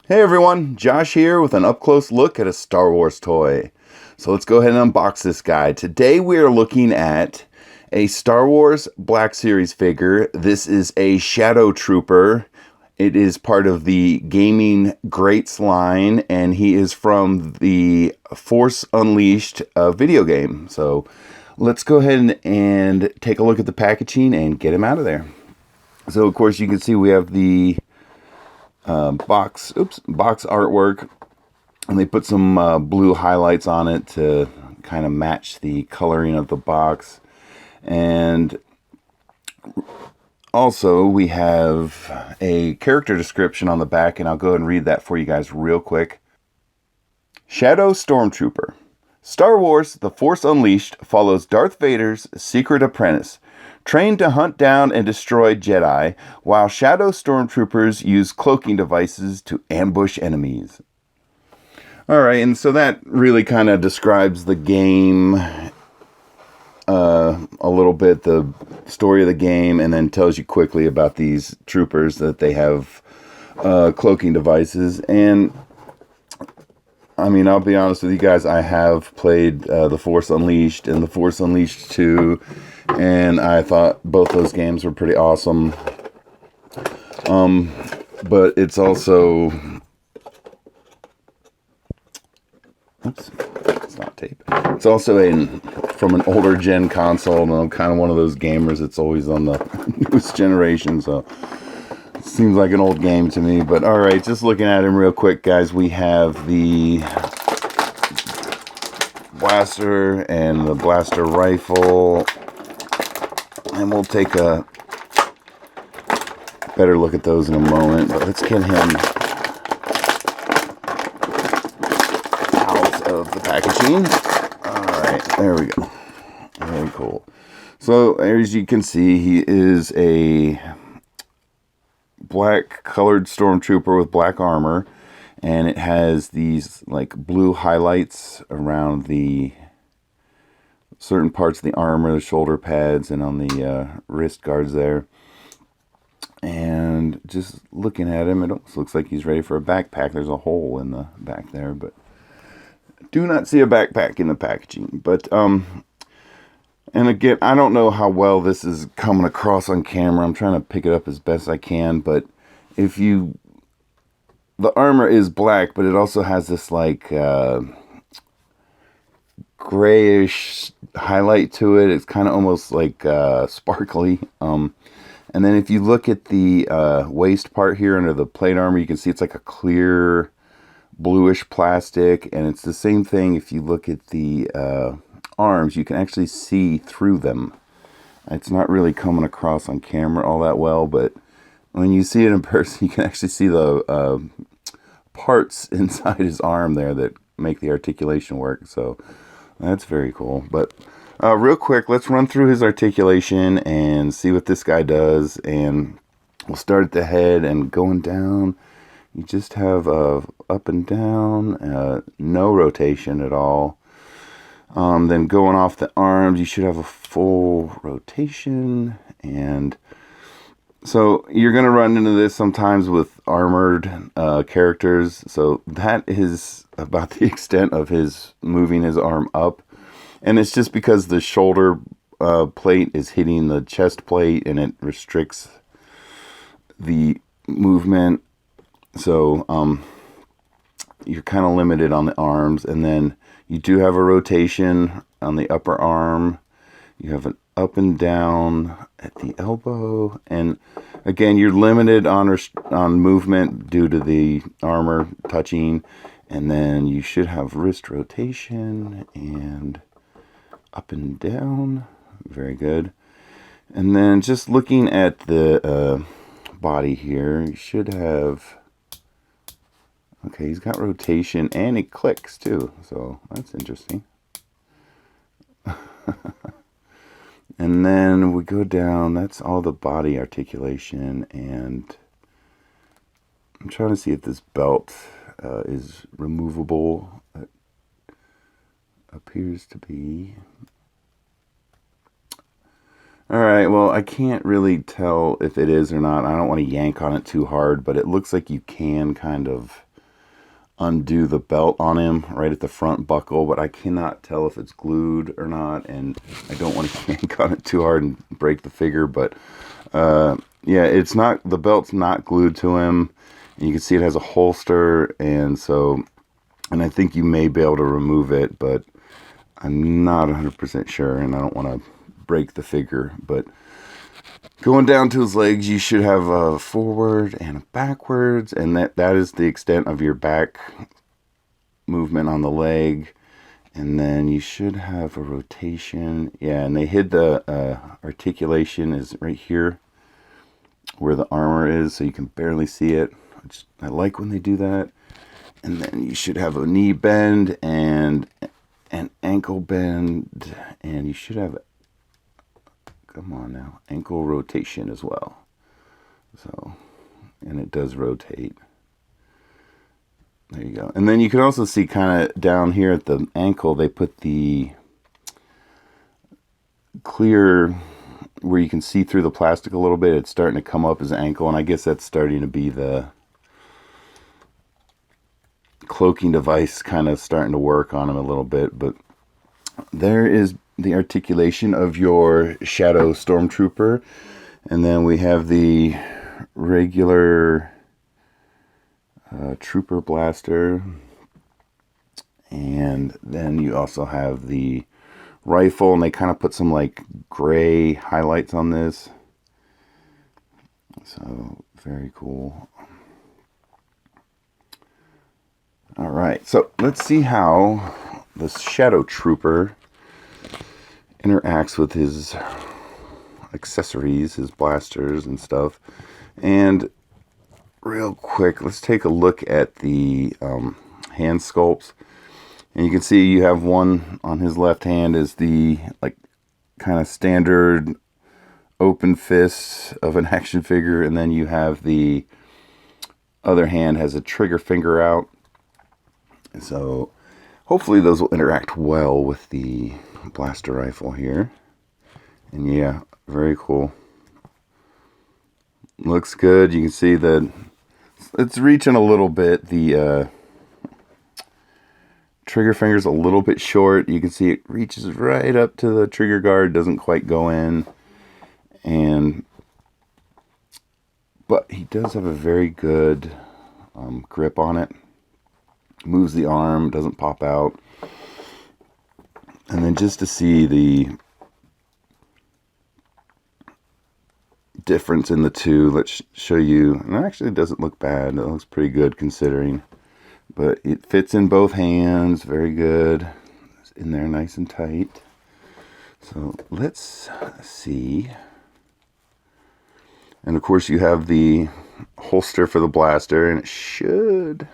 Hey everyone, Josh here with an up-close look at a Star Wars toy. So let's go ahead and unbox this guy. Today we are looking at a Star Wars Black Series figure. This is a Shadow Trooper. It is part of the Gaming Greats line, and he is from the Force Unleashed video game. So let's go ahead and take a look at the packaging and get him out of there. So of course you can see we have the box artwork, and they put some blue highlights on it to kind of match the coloring of the box. And also we have a character description on the back, and I'll go ahead and read that for you guys real quick. Shadow Stormtrooper. Star Wars The Force Unleashed follows Darth Vader's secret apprentice, trained to hunt down and destroy Jedi, while Shadow Stormtroopers use cloaking devices to ambush enemies. Alright, and so that really kind of describes the game a little bit, the story of the game, and then tells you quickly about these troopers, that they have cloaking devices. And I mean, I'll be honest with you guys, I have played The Force Unleashed and The Force Unleashed 2, and I thought both those games were pretty awesome. But it's also... Oops, it's not tape. It's also from an older gen console, and I'm kind of one of those gamers that's always on the newest generation, so... Seems like an old game to me, but alright, just looking at him real quick, guys, we have the blaster and the blaster rifle, and we'll take a better look at those in a moment, but let's get him out of the packaging. Alright, there we go. Very cool. So, as you can see, he is a black colored stormtrooper with black armor, and it has these like blue highlights around the certain parts of the armor, the shoulder pads, and on the wrist guards there. And just looking at him, it almost looks like he's ready for a backpack. There's a hole in the back there, but do not see a backpack in the packaging. But and again, I don't know how well this is coming across on camera. I'm trying to pick it up as best I can, but the armor is black, but it also has this like grayish highlight to it. It's kind of almost like sparkly. And then if you look at the waist part here under the plate armor, you can see it's like a clear bluish plastic, and it's the same thing if you look at the arms. You can actually see through them. It's not really coming across on camera all that well, but when you see it in person, you can actually see the parts inside his arm there that make the articulation work. So that's very cool. But real quick, let's run through his articulation and see what this guy does. And we'll start at the head, and going down, you just have up and down, no rotation at all. Then going off the arms, you should have a full rotation. And so you're going to run into this sometimes with armored characters. So that is about the extent of his moving his arm up. And it's just because the shoulder plate is hitting the chest plate, and it restricts the movement. So you're kind of limited on the arms. And then you do have a rotation on the upper arm. You have an up and down at the elbow. And again, you're limited on movement due to the armor touching. And then you should have wrist rotation and up and down. Very good. And then just looking at the body here, you should have... Okay, he's got rotation, and it clicks too, so that's interesting. And then we go down, that's all the body articulation, and I'm trying to see if this belt is removable. It appears to be. Alright, well, I can't really tell if it is or not. I don't want to yank on it too hard, but it looks like you can kind of undo the belt on him right at the front buckle, but I cannot tell if it's glued or not, and I don't want to yank on it too hard and break the figure. But yeah, it's not, the belt's not glued to him, and you can see it has a holster, and I think you may be able to remove it, but I'm not 100% sure, and I don't want to break the figure. But going down to his legs, you should have a forward and a backwards, and that is the extent of your back movement on the leg. And then you should have a rotation. Yeah, and they hid the articulation is right here where the armor is, so you can barely see it. I like when they do that. And then you should have a knee bend and an ankle bend, and you should have, come on now, ankle rotation as well. So, and it does rotate. There you go. And then you can also see kind of down here at the ankle, they put the clear, where you can see through the plastic a little bit. It's starting to come up his ankle, and I guess that's starting to be the cloaking device kind of starting to work on him a little bit. But there is the articulation of your Shadow Stormtrooper. And then we have the regular Trooper Blaster. And then you also have the rifle, and they kind of put some like gray highlights on this. So very cool. All right, so let's see how the Shadow Trooper interacts with his accessories, his blasters and stuff. And real quick, let's take a look at the hand sculpts. And you can see you have one on his left hand is the like kind of standard open fist of an action figure, and then you have the other hand has a trigger finger out. So hopefully those will interact well with the blaster rifle here. And yeah, very cool. Looks good. You can see that it's reaching a little bit. The trigger finger's a little bit short. You can see it reaches right up to the trigger guard, doesn't quite go in. But he does have a very good grip on it. Moves the arm, doesn't pop out. And then just to see the difference in the two, let's show you. And it actually doesn't look bad. It looks pretty good considering. But it fits in both hands, very good. It's in there nice and tight. So let's see. And of course you have the holster for the blaster, and it should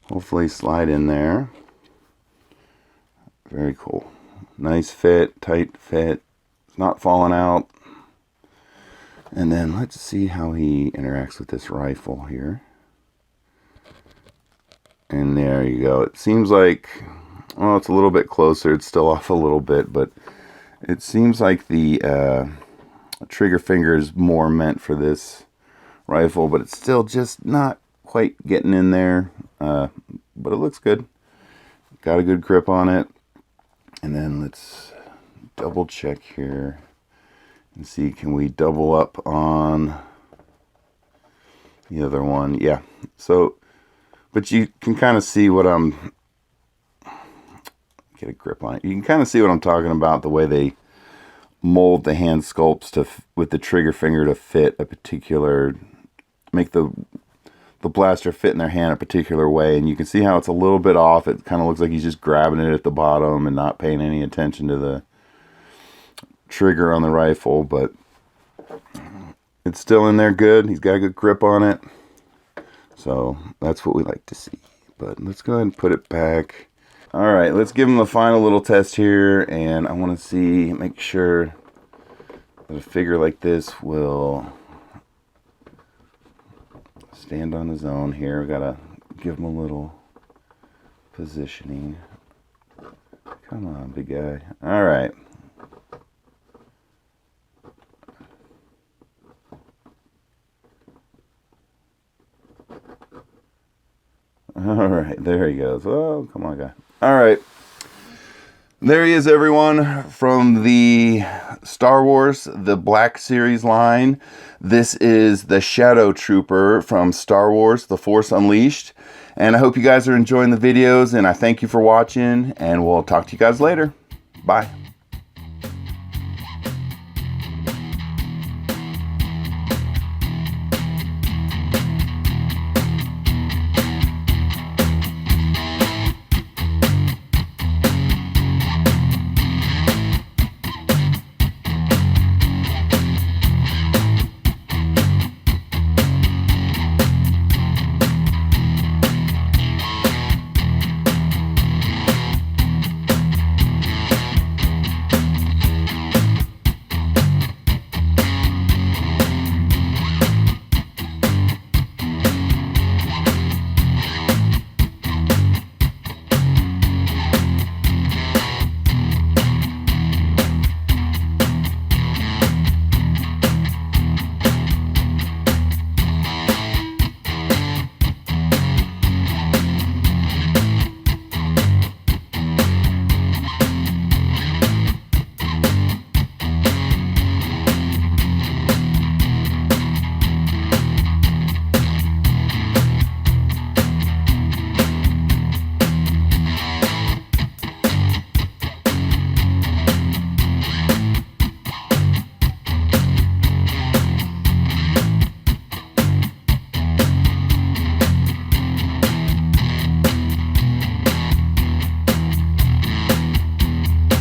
hopefully slide in there. Very cool. Nice fit, tight fit. It's not falling out. And then let's see how he interacts with this rifle here. And there you go. It seems like, well, it's a little bit closer. It's still off a little bit, but it seems like the trigger finger is more meant for this rifle, but it's still just not quite getting in there. But it looks good. Got a good grip on it. And then let's double check here and see, can we double up on the other one? Yeah. So, but you can kind of see what I'm, get a grip on it. You can kind of see what I'm talking about, the way they mold the hand sculpts to with the trigger finger to fit a particular, make the blaster fit in their hand a particular way. And you can see how it's a little bit off. It kind of looks like he's just grabbing it at the bottom and not paying any attention to the trigger on the rifle, but it's still in there good. He's got a good grip on it. So that's what we like to see. But let's go ahead and put it back. All right, let's give him the final little test here, and I want to see, make sure that a figure like this will stand on his own here. We gotta give him a little positioning. Come on, big guy. All right. All All right, there he goes. Oh, come on, guy. All right. There he is, everyone, from the Star Wars, the Black Series line. This is the Shadow Trooper from Star Wars, The Force Unleashed. And I hope you guys are enjoying the videos, and I thank you for watching, and we'll talk to you guys later. Bye.